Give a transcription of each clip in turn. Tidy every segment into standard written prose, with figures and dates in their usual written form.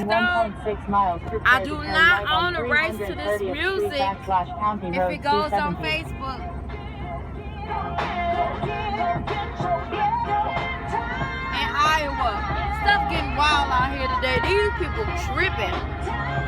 though. 1.6 miles. I do not own a rights to this music if it goes on Facebook. In Iowa, stuff getting wild out here today. These people tripping.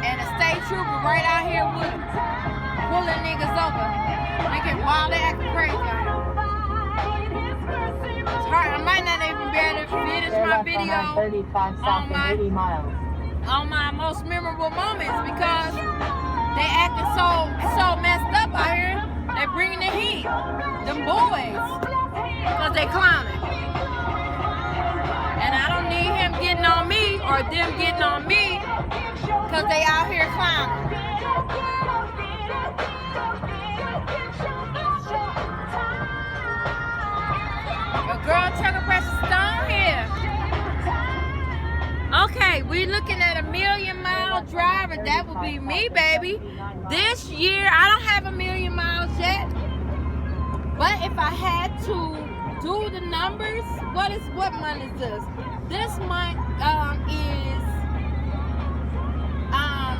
And the state trooper right out here with them, pulling niggas over. They get wild, they acting crazy out here. It's hard. I might not even be able to finish my video on my most memorable moments because they acting so messed up out here. They bringing the heat. Them boys. Because they clowning. And I don't need him getting on me or them getting on me because they out here clowning. Your girl Trucker Precious Stone here. Okay, we looking at a 1,000,000-mile driver. That would be me, baby. This year, I don't have 1,000,000 miles yet. But if I had to do the numbers, what month is this? This month is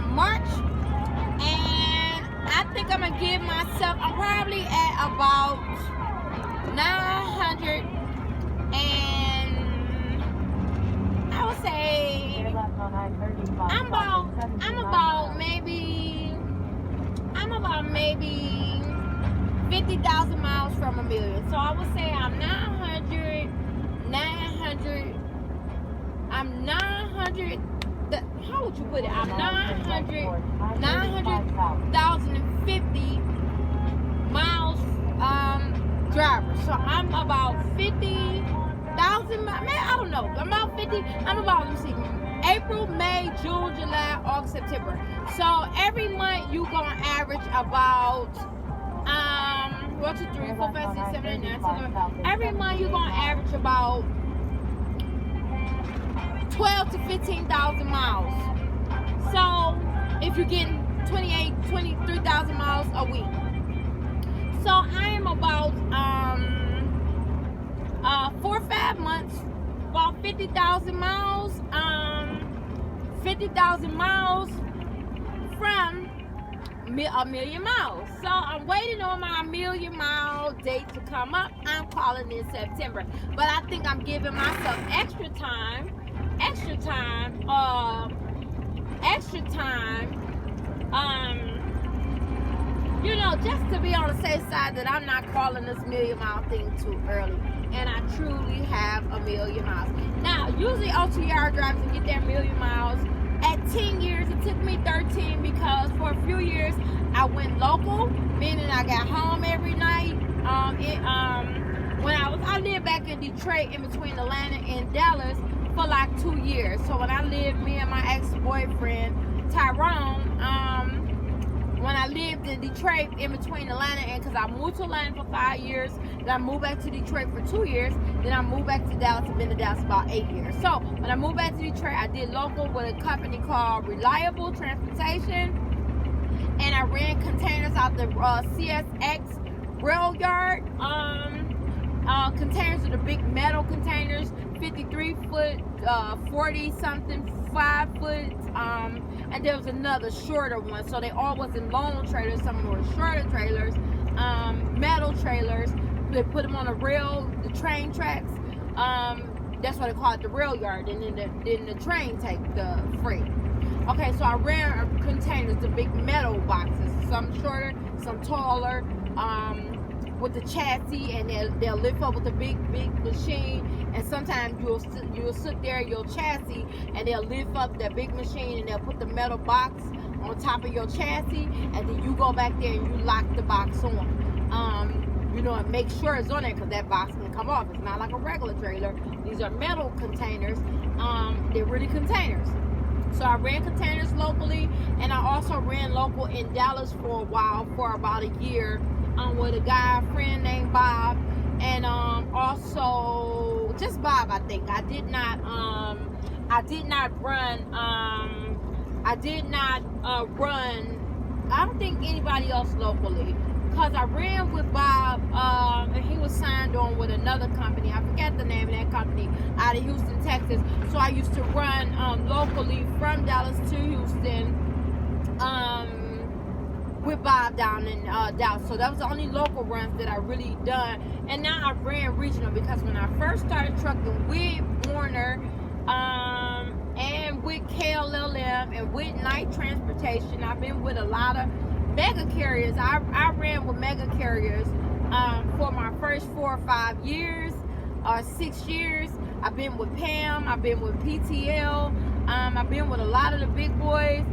March, and I think I'm gonna give myself. I'm probably at about 900, and I would say I'm about maybe 50,000 miles from 1,000,000. So I would say I'm 900. I'm 900. How would you put it? I'm 900,050 miles driver. So I'm about 50,000 miles. I don't know. I'm about 50. I'm about, let me see, April, May, June, July, August, September. So every month you gonna average about 1, 2, 3, 4, 5, 6, 7, 8, 9, 10, 11. Every month you're gonna average about 12 to 15,000 miles. So if you're getting 23,000 miles a week. So I am about 4 or 5 months, about 50,000 miles. 50,000 miles from 1,000,000 miles. So I'm waiting on my 1,000,000-mile date to come up. I'm calling in September, but I think I'm giving myself extra time, just to be on the safe side that I'm not calling this 1,000,000-mile thing too early. And I truly have 1,000,000 miles. Now, usually OTR drivers can get their 1,000,000 miles. At 10 years, it took me 13 because for a few years I went local, meaning I got home every night. When I lived back in Detroit in between Atlanta and Dallas for like 2 years. So when I lived, me and my ex-boyfriend Tyrone, when I lived in Detroit in between Atlanta and, because I moved to Atlanta for 5 years, then I moved back to Detroit for 2 years, then I moved back to Dallas. I've been to Dallas about 8 years. So when I moved back to Detroit, I did local with a company called Reliable Transportation, and I ran containers out the CSX rail yard. Containers are the big metal containers, 53 foot, 40 something, 5 foot, and there was another shorter one. So they all wasn't long trailers, some were shorter trailers, metal trailers. They put them on the rail, the train tracks. That's what they call it, the rail yard, and then the train take the freight. Okay, so I ran containers, the big metal boxes, some shorter, some taller, with the chassis, and they'll lift up with the big machine. And sometimes you'll sit there, your chassis, and they'll lift up the big machine, and they'll put the metal box on top of your chassis, and then you go back there and you lock the box on. And make sure it's on there, because that box can come off. It's not like a regular trailer. These are metal containers. They're really containers. So I ran containers locally, and I also ran local in Dallas for a while, for about a year, with a friend named Bob, and also just Bob. I think I did not run. I don't think anybody else locally, because I ran with Bob, and he was signed on with another company. I forget forgot the name of that company, out of Houston, Texas. So I used to run locally from Dallas to Houston with Bob down in Dallas. So that was the only local runs that I really done. And now I ran regional, because when I first started trucking with Warner and with KLLM and with Knight Transportation, I've been with a lot of mega carriers. I ran with mega carriers for my first 4 or 5 years, 6 years. I've been with Pam, I've been with PTL, I've been with a lot of the big boys,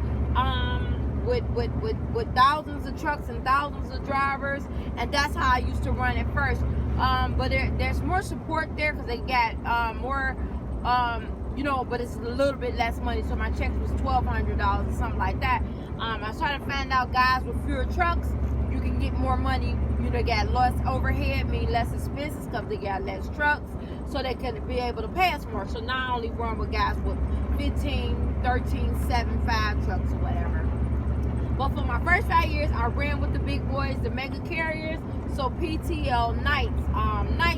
with thousands of trucks and thousands of drivers, and that's how I used to run at first. But there's more support there, because they got more, but it's a little bit less money. So my check was $1,200 or something like that. I started to find out guys with fewer trucks, you can get more money. They got less overhead, mean less expenses, because they got less trucks, so they can be able to pay us more. So now I only run with guys with 15, 13, 7, 5 trucks or whatever. But for my first 5 years, I ran with the big boys, the mega carriers. So PTL, Knight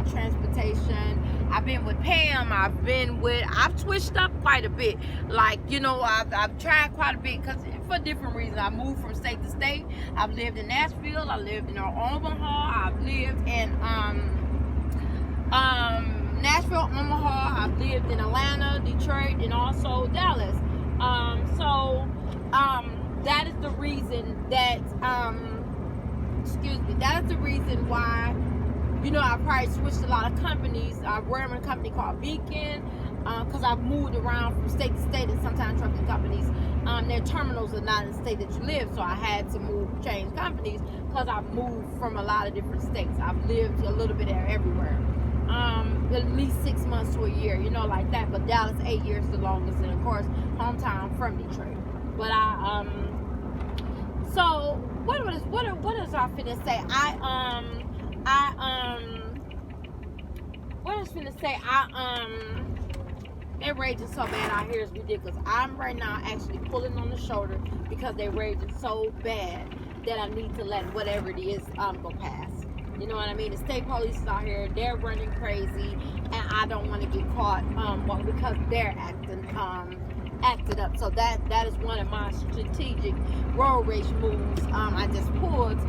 Transportation. I've been with Pam. I've switched up quite a bit. Like, I've tried quite a bit, because for different reasons. I moved from state to state. I've lived in Nashville. I lived in Omaha. I've lived in Nashville, Omaha. I've lived in Atlanta, Detroit, and also Dallas. That is the reason that, that is the reason why, I probably switched a lot of companies. I ran with a company called Beacon, because I've moved around from state to state, and sometimes trucking companies, their terminals are not in the state that you live, so I had to change companies, because I've moved from a lot of different states. I've lived a little bit everywhere. At least 6 months to a year, like that. But Dallas, 8 years the longest, and of course, hometown from Detroit. But so what is I finna say? What I was finna say? They're raging so bad out here, it's ridiculous. I'm right now actually pulling on the shoulder, because they're raging so bad that I need to let whatever it is go past. You know what I mean? The state police is out here, they're running crazy, and I don't want to get caught because they're acted up. So that is one of my strategic road rage moves I just pulled.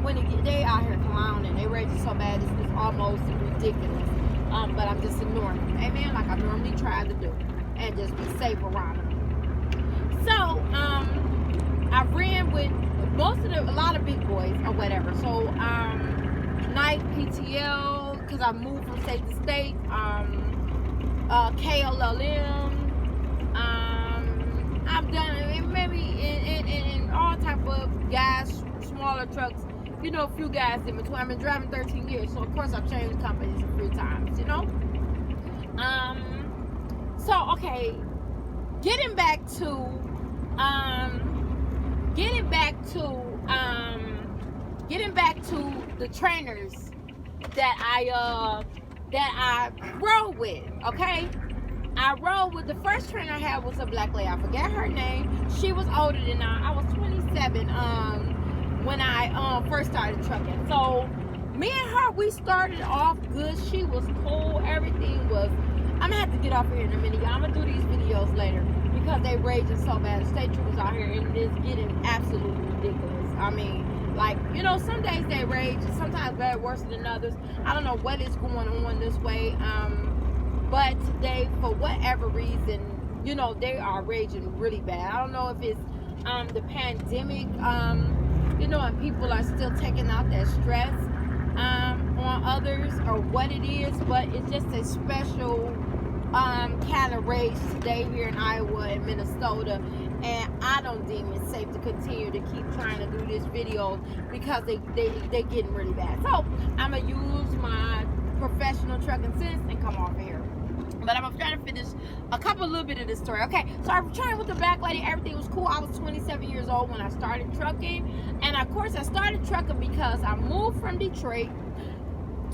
When they out here clowning, they raging so bad, it's almost ridiculous. But I'm just ignoring them, amen, like I normally try to do, and just be safe around them. So I ran with a lot of big boys or whatever. So Knight, PTL, because I moved from state to state, KLLM, I've done it maybe in all type of guys, smaller trucks, a few guys in between. I've been driving 13 years, so of course I've changed companies a few times, So, okay, getting back to the trainers that I rode with, okay? I rode with, the first trainer I had was a black lady. I forget her name. She was older than I was 27 when I first started trucking. So me and her, we started off good. She was cool. Everything was, I'm gonna have to get off here in a minute, y'all. I'm gonna do these videos later, because they raging so bad. The state troopers out here, and it's getting absolutely ridiculous. I mean, like, some days they rage, and sometimes they're worse than others. I don't know what is going on this way. But today, for whatever reason, they are raging really bad. I don't know if it's the pandemic, and people are still taking out that stress on others, or what it is, but it's just a special kind of rage today here in Iowa and Minnesota, and I don't deem it safe to continue to keep trying to do this video, because they're getting really bad. So I'm gonna use my professional trucking sense and come off here. But I'm trying to finish a little bit of this story. Okay, so I was trying with the black lady. Everything was cool. I was 27 years old when I started trucking. And of course, I started trucking because I moved from Detroit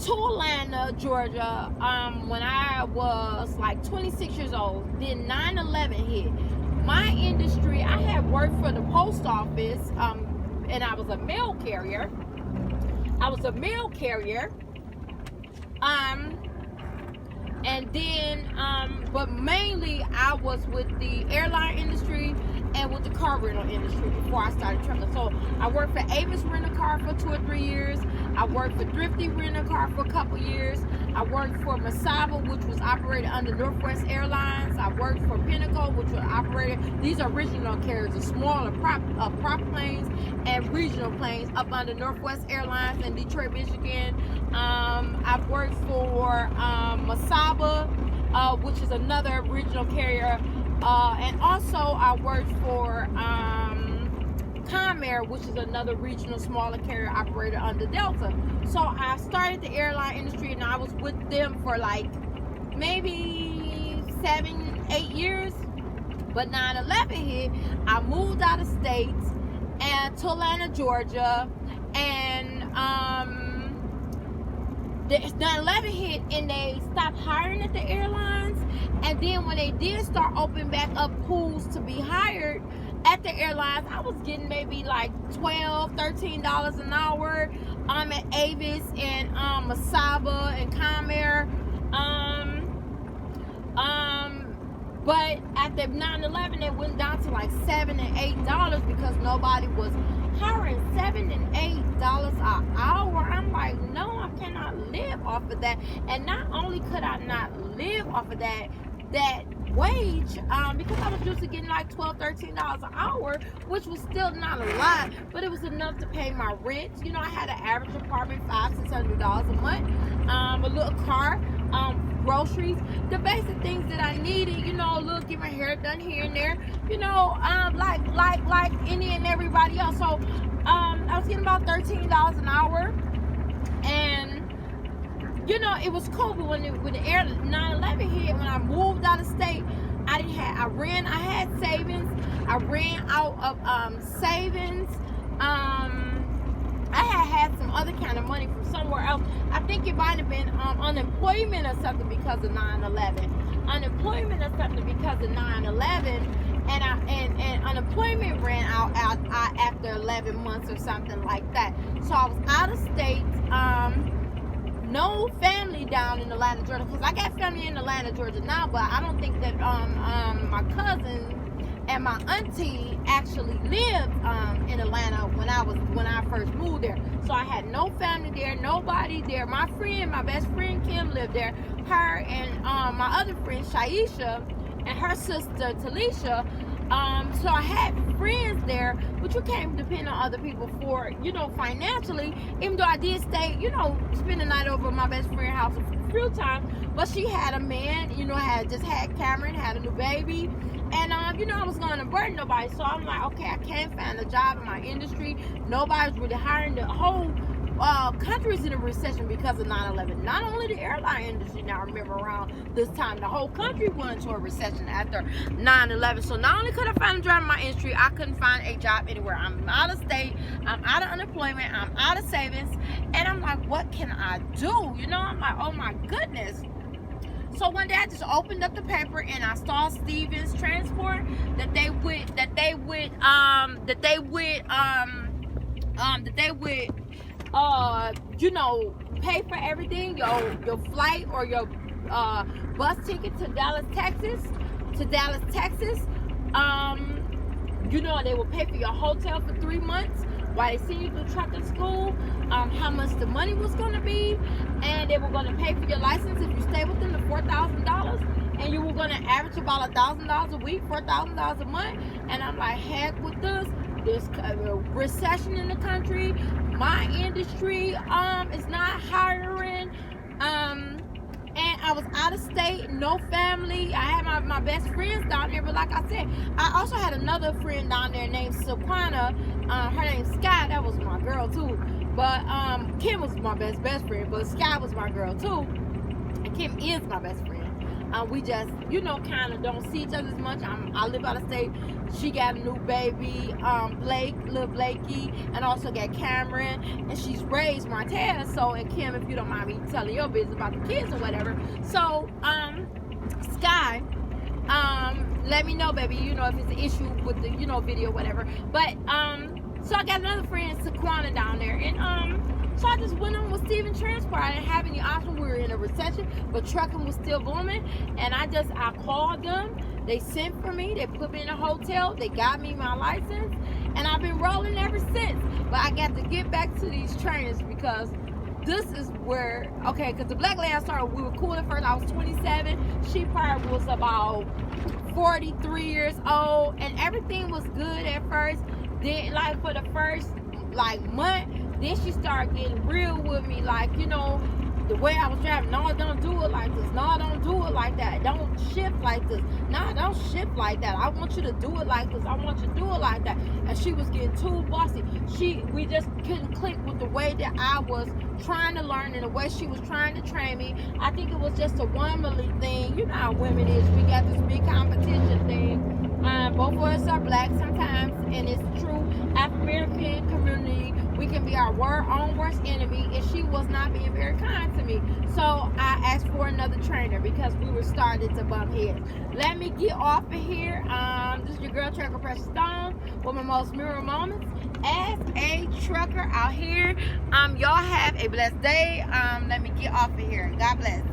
to Atlanta, Georgia, when I was like 26 years old. Then 9/11 hit. My industry, I had worked for the post office, and I was a mail carrier. then, but mainly I was with the airline industry and with the car rental industry before I started trucking. So I worked for Avis Rental Car for 2 or 3 years. I worked for Thrifty Rental Car for a couple years. I worked for Masaba, which was operated under Northwest Airlines. I worked for Pinnacle, which was operated. These are regional carriers, the smaller prop planes and regional planes up under Northwest Airlines in Detroit, Michigan. I've worked for Masaba, which is another regional carrier. And also I worked for Comair, which is another regional smaller carrier operator under Delta. So I started the airline industry and I was with them for like maybe 7-8 years. But 9/11 hit, I moved out of state and to Atlanta, Georgia, and the 9/11 hit and they stopped hiring at the airlines. And then when they did start opening back up pools to be hired at the airlines, I was getting maybe like $12-13 an hour at Avis and Masaba and Comair. But at the 9/11 it went down to like $7 and $8 because nobody was hiring. $7 and $8 an hour. I'm like, no, I cannot live off of that. And not only could I not live off of that wage, because I was used to getting like $12-13 an hour, which was still not a lot, but it was enough to pay my rent. You know, I had an average apartment, $500-600 a month, a little car, groceries, the basic things that I needed. You know, look, get my hair done here and there. You know, like any and everybody else. So, I was getting about $13 an hour, and you know, it was cool. But when the 9/11 hit, when I moved out of state, I had savings. I ran out of savings. I had some other kind of money from somewhere else. I think it might have been unemployment or something because of 9/11. Unemployment or something because of 9/11. And unemployment ran out after 11 months or something like that. So I was out of state. No family down in Atlanta, Georgia, because I got family in Atlanta, Georgia now, but I don't think that my cousin and my auntie actually lived in Atlanta when I first moved there. So I had no family there, nobody there. My best friend Kim lived there. Her and my other friend Shaisha and her sister Talisha. So I had friends there, but you can't depend on other people for, you know, financially, even though I did stay, you know, spend the night over at my best friend's house a few times. But she had a man, you know, just had Cameron, had a new baby, and you know, I was going to burden nobody. So I'm like, okay, I can't find a job in my industry. Nobody's really hiring. The whole country's in a recession because of 9/11. Not only the airline industry. Now, I remember around this time, the whole country went into a recession after 9/11. So not only could I find a job in my industry, I couldn't find a job anywhere. I'm out of state. I'm out of unemployment. I'm out of savings. And I'm like, what can I do? You know, I'm like, oh my goodness. So one day I just opened up the paper and I saw Stevens Transport that they would you know, pay for everything, your flight or your bus ticket to Dallas, Texas. You know, they will pay for your hotel for 3 months while they send you through trucking school, how much the money was going to be, and they were going to pay for your license if you stay within the $4,000, and you were going to average about $1,000 a week, $4,000 a month. And I'm like, heck with this recession in the country. My industry is not hiring, and I was out of state, no family. I had my best friends down there, but like I said, I also had another friend down there named Silquana. Her name's Sky. That was my girl too. But Kim was my best friend, but Sky was my girl too, and Kim is my best friend. We just, you know, kind of don't see each other as much. I live out of state. She got a new baby, little Blakey, and also got Cameron, and she's raised Martez. So, and Kim, if you don't mind me telling your business about the kids or whatever. So, Sky, let me know, baby, you know, if it's an issue with the, you know, video, whatever. But, so I got another friend, Saquana, down there, and So I just went on with Steven Transport. I didn't have any option. We were in a recession, but trucking was still booming. And I called them. They sent for me. They put me in a hotel. They got me my license. And I've been rolling ever since. But I got to get back to these trainers because this is where, okay, because the black lady I started, we were cool at first. I was 27. She probably was about 43 years old. And everything was good at first. Then, like, for the first, like, month, then she started getting real with me. Like, you know, the way I was driving. No, don't do it like this. No, don't do it like that. Don't shift like this. No, don't shift like that. I want you to do it like this. I want you to do it like that. And she was getting too bossy. We just couldn't click with the way that I was trying to learn and the way she was trying to train me. I think it was just a womanly thing. You know how women is. We got this big competition thing. Both of us are black sometimes, and it's true. African community, we can be our own worst enemy, and she was not being very kind to me. So I asked for another trainer because we were starting to bump heads. Let me get off of here. This is your girl Trucker Precious Stone with my most memorable moments as a trucker out here. Y'all have a blessed day. Let me get off of here. God bless.